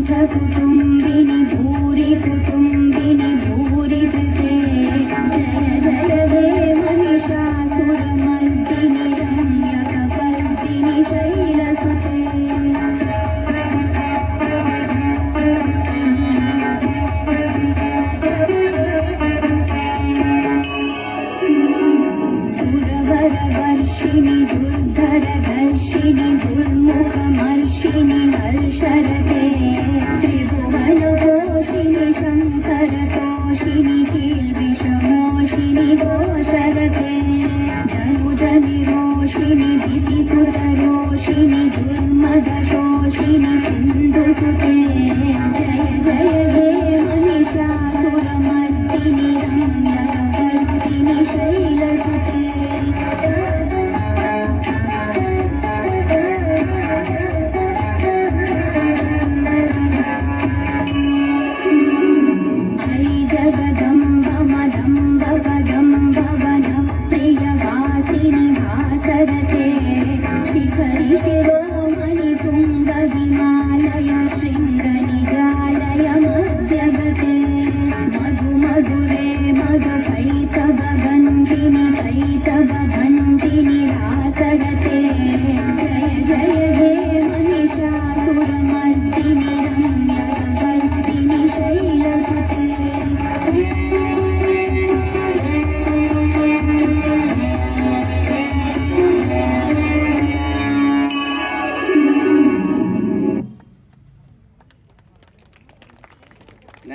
कुटुम्बिनि भूरि कुटुम्बिनि भूरि कृते जय जय हे महिषासुरमर्दिनि रम्यकपर्दिनि शैलसुते सुरवरवर्षिणि दुर्धरधर्षिणि दुर्मुखमर्षिणि हर्षरते त्रिभुवनघोषिणि शङ्करतोषिणि कील्विषमोषिणि घोषरते धनुजनिरोषिणि दितिसुतरोषिणि दुर्मदशोषिणि सिन्धुसुते जय जय हे महिषासुरमर्दिनि रम्यकपर्दिनि शैलसुते प्रियवासिनि भासरते शिखरि शिरोमणि तुङ्गविमालय शृङ्गनिजालय मध्यगते मधु मधुरे मधुकैतवभञ्जिनि कैतवभञ्जिनि